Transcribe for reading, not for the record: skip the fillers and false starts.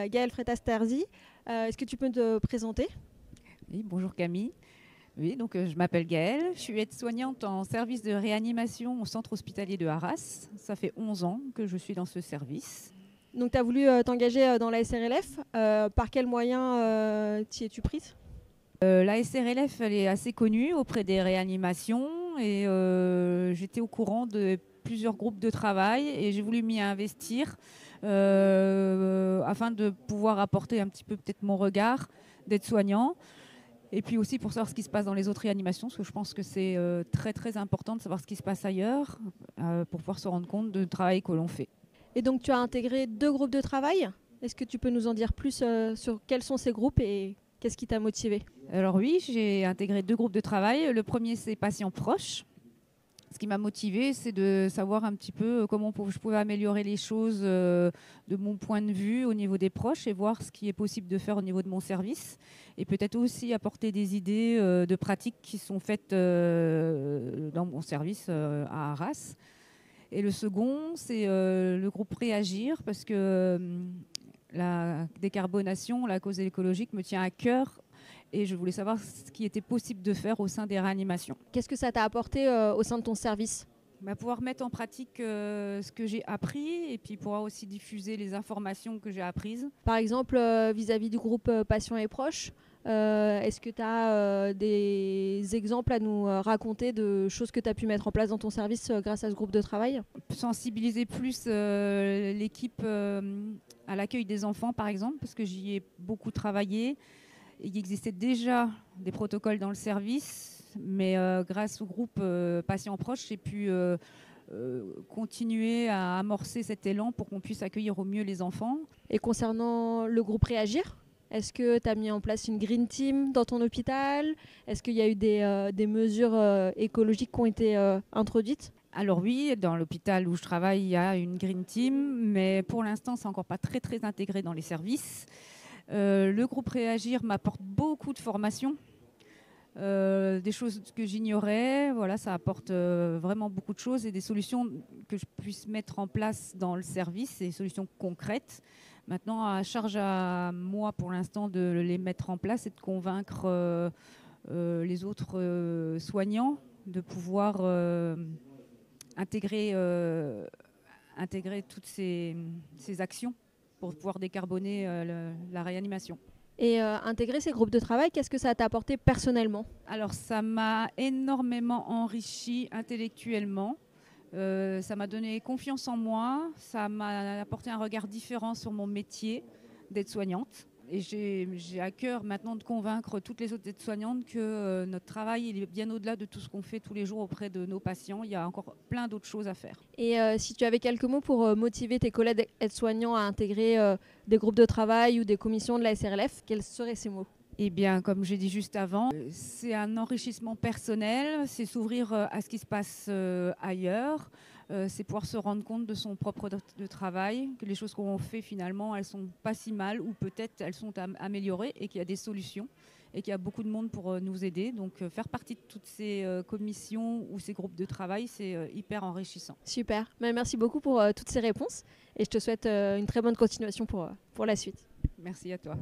Gaëlle Freitas-Terzi. Est-ce que tu peux te présenter? Oui, bonjour Camille. Oui, donc je m'appelle Gaëlle, je suis aide-soignante en service de réanimation au centre hospitalier de Arras. Ça fait 11 ans que je suis dans ce service. Donc tu as voulu t'engager dans la SRLF. Par quels moyens t'y es-tu prise? La SRLF, elle est assez connue auprès des réanimations et j'étais au courant de plusieurs groupes de travail et j'ai voulu m'y investir afin de pouvoir apporter un petit peu peut-être mon regard d'aide-soignant. Et puis aussi pour savoir ce qui se passe dans les autres réanimations, parce que je pense que c'est très très important de savoir ce qui se passe ailleurs pour pouvoir se rendre compte du travail que l'on fait. Et donc tu as intégré 2 groupes de travail. Est-ce que tu peux nous en dire plus sur quels sont ces groupes et qu'est-ce qui t'a motivé? Alors oui, j'ai intégré 2 groupes de travail. Le premier, c'est patients proches. Ce qui m'a motivée, c'est de savoir un petit peu comment je pouvais améliorer les choses de mon point de vue au niveau des proches et voir ce qui est possible de faire au niveau de mon service. Et peut-être aussi apporter des idées de pratiques qui sont faites dans mon service à Arras. Et le second, c'est le groupe Réagir, parce que la décarbonation, la cause écologique me tient à cœur. Et je voulais savoir ce qui était possible de faire au sein des réanimations. Qu'est-ce que ça t'a apporté au sein de ton service? Pouvoir mettre en pratique ce que j'ai appris et puis pouvoir aussi diffuser les informations que j'ai apprises. Par exemple, vis-à-vis du groupe Patients et Proches, est-ce que tu as des exemples à nous raconter de choses que tu as pu mettre en place dans ton service grâce à ce groupe de travail? Sensibiliser plus l'équipe à l'accueil des enfants, par exemple, parce que j'y ai beaucoup travaillé. Il existait déjà des protocoles dans le service, mais grâce au groupe Patients Proches, j'ai pu continuer à amorcer cet élan pour qu'on puisse accueillir au mieux les enfants. Et concernant le groupe Réagir, est-ce que tu as mis en place une Green Team dans ton hôpital? Est-ce qu'il y a eu des mesures écologiques qui ont été introduites? Alors oui, dans l'hôpital où je travaille, il y a une Green Team, mais pour l'instant, c'est encore pas très, très intégré dans les services. Le groupe Réagir m'apporte beaucoup de formations, des choses que j'ignorais. Voilà, ça apporte vraiment beaucoup de choses et des solutions que je puisse mettre en place dans le service, des solutions concrètes. Maintenant, à charge à moi pour l'instant de les mettre en place et de convaincre les autres soignants de pouvoir intégrer toutes ces actions pour pouvoir décarboner la réanimation. Et intégrer ces groupes de travail, qu'est-ce que ça t'a apporté personnellement? Alors ça m'a énormément enrichi intellectuellement, ça m'a donné confiance en moi, ça m'a apporté un regard différent sur mon métier d'aide-soignante. Et j'ai à cœur maintenant de convaincre toutes les autres aides-soignantes que notre travail il est bien au-delà de tout ce qu'on fait tous les jours auprès de nos patients. Il y a encore plein d'autres choses à faire. Et si tu avais quelques mots pour motiver tes collègues aides-soignants à intégrer des groupes de travail ou des commissions de la SRLF, quels seraient ces mots? Eh bien, comme j'ai dit juste avant, c'est un enrichissement personnel, c'est s'ouvrir à ce qui se passe ailleurs, c'est pouvoir se rendre compte de son propre de travail, que les choses qu'on fait finalement, elles sont pas si mal ou peut-être elles sont améliorées et qu'il y a des solutions et qu'il y a beaucoup de monde pour nous aider. Donc faire partie de toutes ces commissions ou ces groupes de travail, c'est hyper enrichissant. Super, merci beaucoup pour toutes ces réponses et je te souhaite une très bonne continuation pour la suite. Merci à toi.